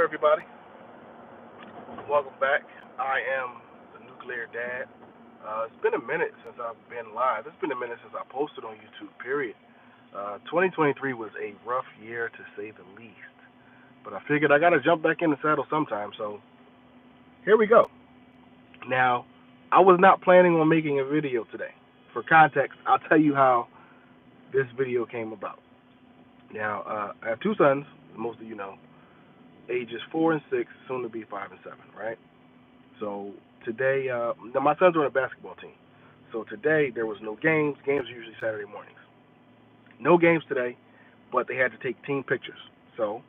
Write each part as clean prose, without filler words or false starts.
everybody. Welcome back. I am the Nuclear Dad. It's been a minute since I've been live. It's been a minute since I posted on YouTube, period. 2023 was a rough year to say the least. But I figured I got to jump back in the saddle sometime, so here we go. Now, I was not planning on making a video today. For context, I'll tell you how this video came about. Now, I have two sons, most of you know, ages 4 and 6, soon to be 5 and 7, right? So today, now my sons are on a basketball team. So today there was no games. Games are usually Saturday mornings. No games today, but they had to take team pictures. So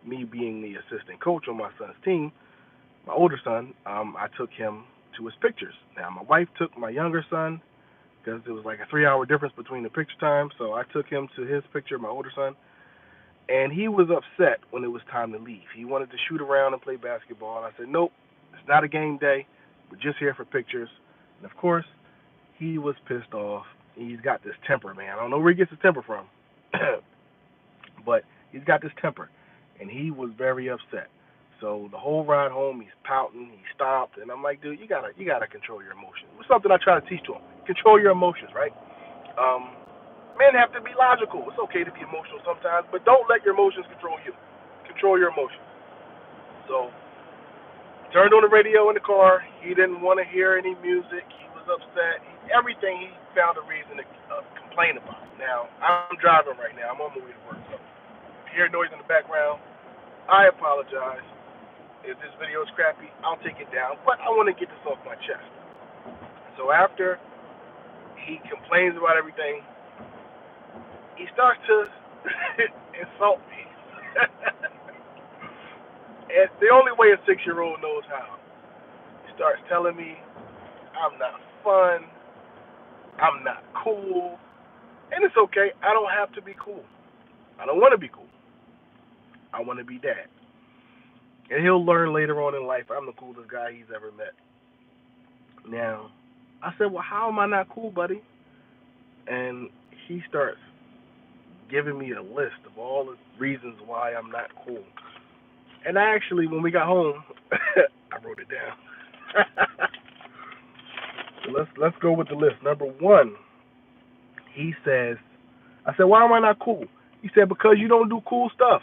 me being the assistant coach on my son's team, my older son, I took him to his pictures. Now my wife took my younger son because there was like a 3-hour difference between the picture time. So I took him to his picture, my older son. And he was upset when it was time to leave. He wanted to shoot around and play basketball. And I said, nope, it's not a game day. We're just here for pictures. And of course, he was pissed off. He's got this temper, man. I don't know where he gets his temper from. But he's got this temper. And he was very upset. So the whole ride home, he's pouting, he stopped. And I'm like, dude, you gotta control your emotions. It's something I try to teach to him. Control your emotions, right? Men have to be logical. It's okay to be emotional sometimes, but don't let your emotions control you. Control your emotions. So, turned on the radio in the car. He didn't want to hear any music. He was upset. Everything he found a reason to complain about. Now, I'm driving right now. I'm on my way to work. So, if you hear noise in the background, I apologize. If this video is crappy, I'll take it down. But I want to get this off my chest. So, after he complains about everything, he starts to insult me. And the only way a 6-year-old knows how. He starts telling me I'm not fun, I'm not cool, and it's okay. I don't have to be cool. I don't want to be cool. I want to be dad. And he'll learn later on in life I'm the coolest guy he's ever met. Now, I said, well, how am I not cool, buddy? And he starts giving me a list of all the reasons why I'm not cool. And I actually, when we got home, I wrote it down. So let's go with the list. Number 1, he says, I said, why am I not cool? He said, because you don't do cool stuff.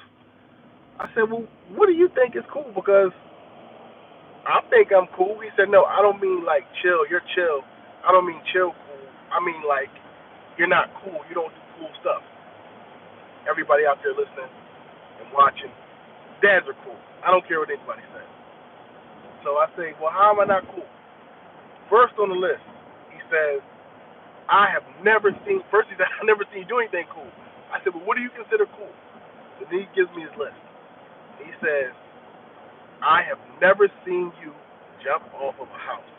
I said, well, what do you think is cool? Because I think I'm cool. He said, no, I don't mean like chill. You're chill. I don't mean chill cool. I mean like you're not cool. You don't do cool stuff. Everybody out there listening and watching, dads are cool. I don't care what anybody says. So I say, well, how am I not cool? First on the list, he says, I have never seen, first he said, I've never seen you do anything cool. I said, well, what do you consider cool? And then he gives me his list. He says, I have never seen you jump off of a house.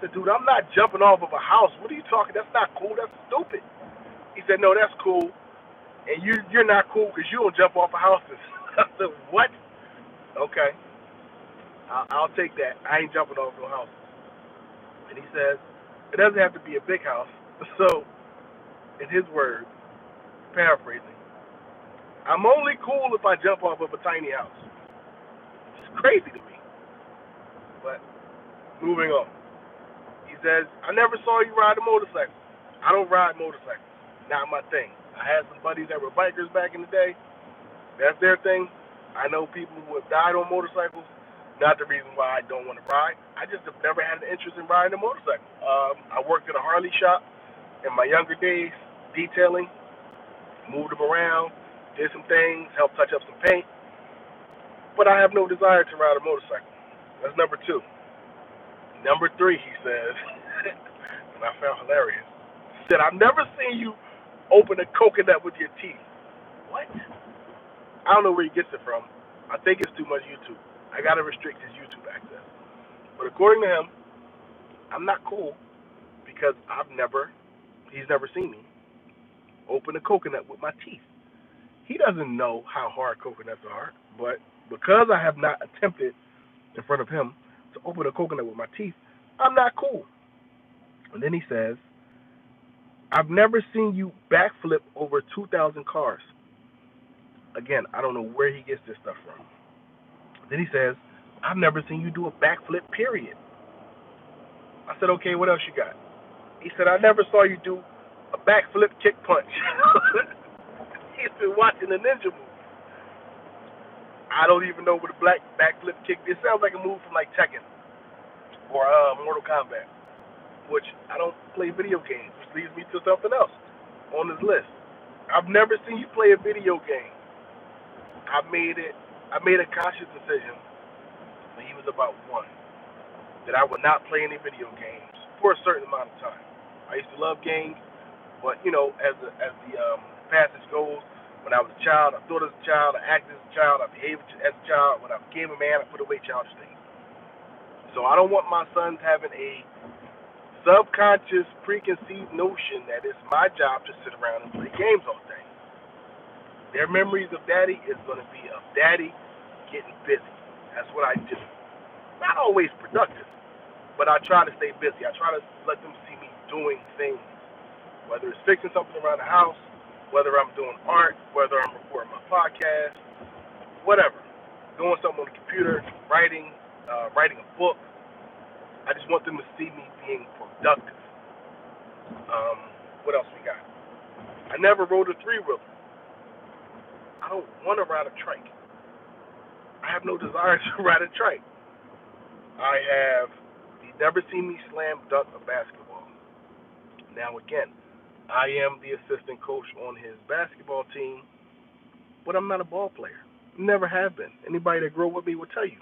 I said, dude, I'm not jumping off of a house. What are you talking? That's not cool. That's stupid. He said, no, that's cool. And you're not cool because you don't jump off of houses. I said, what? Okay. I'll take that. I ain't jumping off no houses. And he says, it doesn't have to be a big house. So, in his words, paraphrasing, I'm only cool if I jump off of a tiny house. It's crazy to me. But, moving on. He says, I never saw you ride a motorcycle. I don't ride motorcycles. Not my thing. I had some buddies that were bikers back in the day. That's their thing. I know people who have died on motorcycles. Not the reason why I don't want to ride. I just have never had an interest in riding a motorcycle. I worked at a Harley shop in my younger days, detailing, moved them around, did some things, helped touch up some paint. But I have no desire to ride a motorcycle. That's number 2. Number 3, he says, and I found hilarious, said, I've never seen you open a coconut with your teeth. What? I don't know where he gets it from. I think it's too much YouTube. I got to restrict his YouTube access. But according to him, I'm not cool because he's never seen me open a coconut with my teeth. He doesn't know how hard coconuts are, but because I have not attempted in front of him to open a coconut with my teeth, I'm not cool. And then he says, I've never seen you backflip over 2,000 cars. Again, I don't know where he gets this stuff from. Then he says, I've never seen you do a backflip, period. I said, okay, what else you got? He said, I never saw you do a backflip kick punch. He's been watching the ninja movie. I don't even know what a black backflip kick is. It sounds like a move from like Tekken or Mortal Kombat, which I don't play video games, which leads me to something else on this list. I've never seen you play a video game. I made a conscious decision when he was about 1 that I would not play any video games for a certain amount of time. I used to love games, but as the passage goes, when I was a child, I thought as a child, I acted as a child, I behaved as a child. When I became a man, I put away childish things. So I don't want my sons having a subconscious, preconceived notion that it's my job to sit around and play games all day. Their memories of daddy is going to be of daddy getting busy. That's what I do. Not always productive, but I try to stay busy. I try to let them see me doing things, whether it's fixing something around the house, whether I'm doing art, whether I'm recording my podcast, whatever. Doing something on the computer, writing a book. I just want them to see me being productive. What else we got? I never rode a three-wheeler. I don't want to ride a trike. I have no desire to ride a trike. You've never seen me slam dunk a basketball. Now again, I am the assistant coach on his basketball team, but I'm not a ball player. Never have been. Anybody that grew up with me will tell you,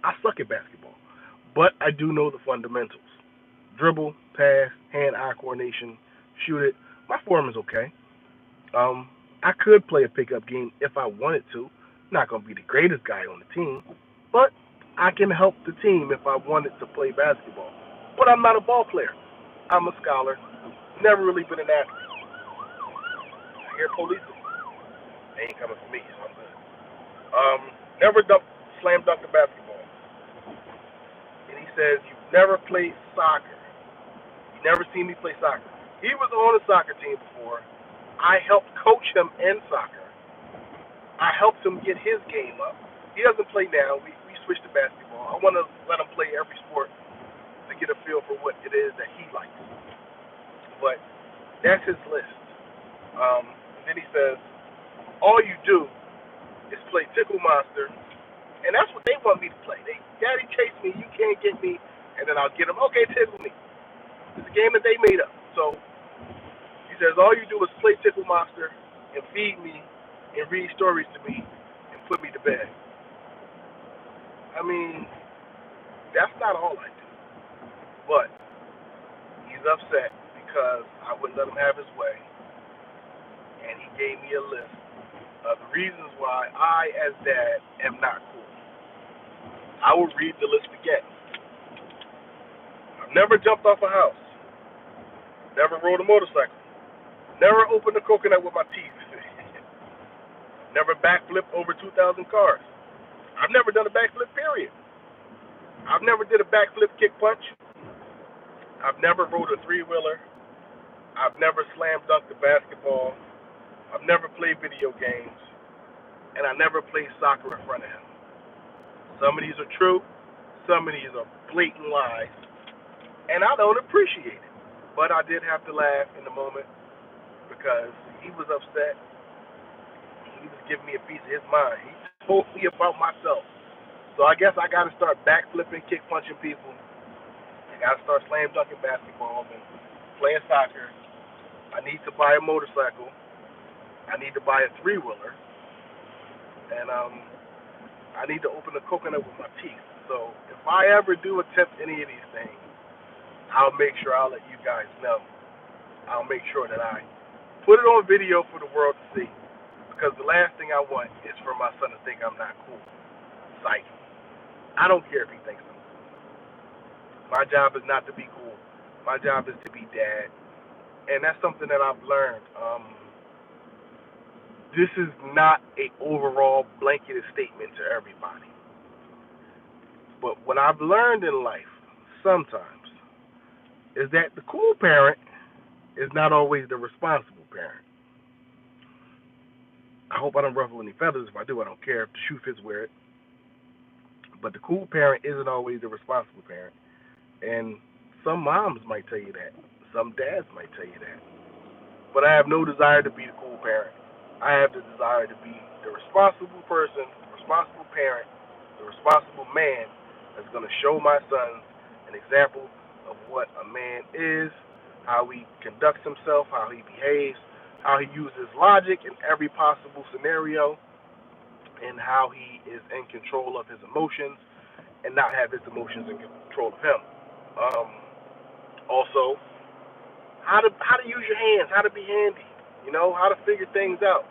I suck at basketball. But I do know the fundamentals. Dribble, pass, hand-eye coordination, shoot it. My form is okay. I could play a pickup game if I wanted to. Not going to be the greatest guy on the team, but I can help the team if I wanted to play basketball. But I'm not a ball player. I'm a scholar. Never really been an athlete. I hear police. They ain't coming for me, so I'm good. Never slam dunk a basketball. And he says, you've never played soccer. You never seen me play soccer. He was on a soccer team before. I helped coach him in soccer. I helped him get his game up. He doesn't play now. We switched to basketball. I want to let him play every sport to get a feel for what it is that he likes. But that's his list. And then he says, all you do is play Tickle Monster, and that's what they want me to play. Daddy chase me, you can't get me, and then I'll get him. Okay, tickle me. It's a game that they made up. So he says, all you do is play Tickle Monster and feed me and read stories to me and put me to bed. I mean, that's not all I do. But he's upset because I wouldn't let him have his way, and he gave me a list of the reasons why I, as dad, am not cool. I will read the list again. I've never jumped off a house. Never rode a motorcycle. Never opened a coconut with my teeth. Never backflipped over 2,000 cars. I've never done a backflip, period. I've never did a backflip kick punch. I've never rode a three-wheeler. I've never slam dunked a basketball. I've never played video games. And I never played soccer in front of him. Some of these are true. Some of these are blatant lies. And I don't appreciate it. But I did have to laugh in the moment because he was upset. He was giving me a piece of his mind. He told me about myself. So I guess I got to start backflipping, kick punching people. I got to start slam dunking basketball and playing soccer. I need to buy a motorcycle. I need to buy a three-wheeler. And I need to open a coconut with my teeth. So if I ever do attempt any of these things, I'll make sure I'll let you guys know. I'll make sure that I put it on video for the world to see. Because the last thing I want is for my son to think I'm not cool. Psych. I don't care if he thinks I'm cool. My job is not to be cool. My job is to be dad. And that's something that I've learned. This is not an overall blanketed statement to everybody. But what I've learned in life, sometimes, is that the cool parent is not always the responsible parent. I hope I don't ruffle any feathers. If I do, I don't care. If the shoe fits, wear it. But the cool parent isn't always the responsible parent. And some moms might tell you that. Some dads might tell you that. But I have no desire to be the cool parent. I have the desire to be the responsible person, the responsible parent, the responsible man that's going to show my sons an example of what a man is, how he conducts himself, how he behaves, how he uses logic in every possible scenario, and how he is in control of his emotions and not have his emotions in control of him. Um, Also, how to use your hands, how to be handy, how to figure things out.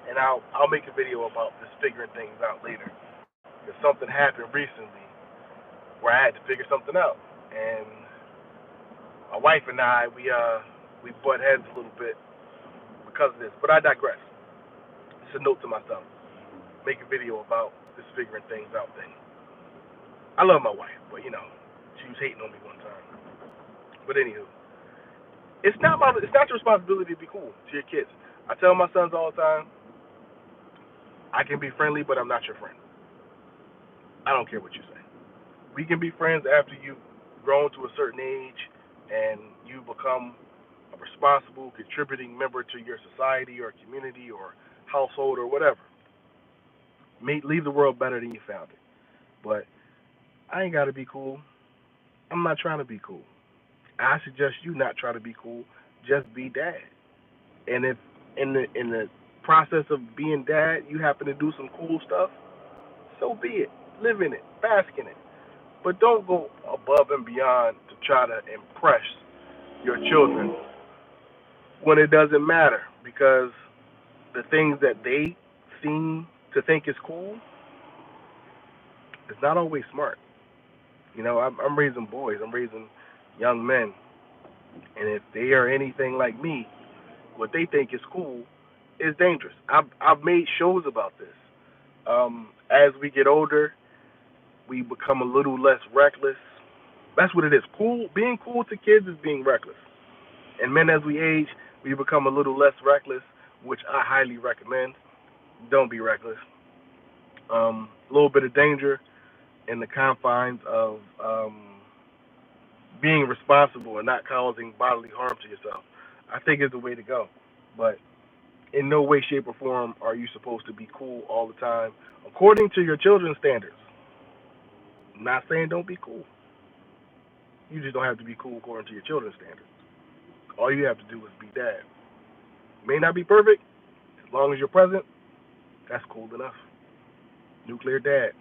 And I'll make a video about this figuring things out later. Because something happened recently where I had to figure something out, and my wife and I we butt heads a little bit because of this. But I digress. It's a note to myself. Make a video about this figuring things out thing. I love my wife, but she was hating on me one time. But anywho, it's not your responsibility to be cool to your kids. I tell my sons all the time, I can be friendly, but I'm not your friend. I don't care what you say. We can be friends after you've grown to a certain age and you become a responsible, contributing member to your society or community or household or whatever. Leave the world better than you found it. But I ain't got to be cool. I'm not trying to be cool. I suggest you not try to be cool. Just be dad. And if in the process of being dad, you happen to do some cool stuff, so be it. Live in it. Bask in it. But don't go above and beyond to try to impress your children when it doesn't matter, because the things that they seem to think is cool is not always smart. I'm raising boys. I'm raising young men, and if they are anything like me, what they think is cool is dangerous. I've made shows about this. As we get older, we become a little less reckless. That's what it is. Being cool to kids is being reckless. And men, as we age, we become a little less reckless, which I highly recommend. Don't be reckless. A little bit of danger in the confines of being responsible and not causing bodily harm to yourself, I think is the way to go. But in no way, shape, or form are you supposed to be cool all the time, according to your children's standards. I'm not saying don't be cool. You just don't have to be cool according to your children's standards. All you have to do is be dad. May not be perfect. As long as you're present, that's cool enough. Nuclear dad.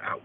Out.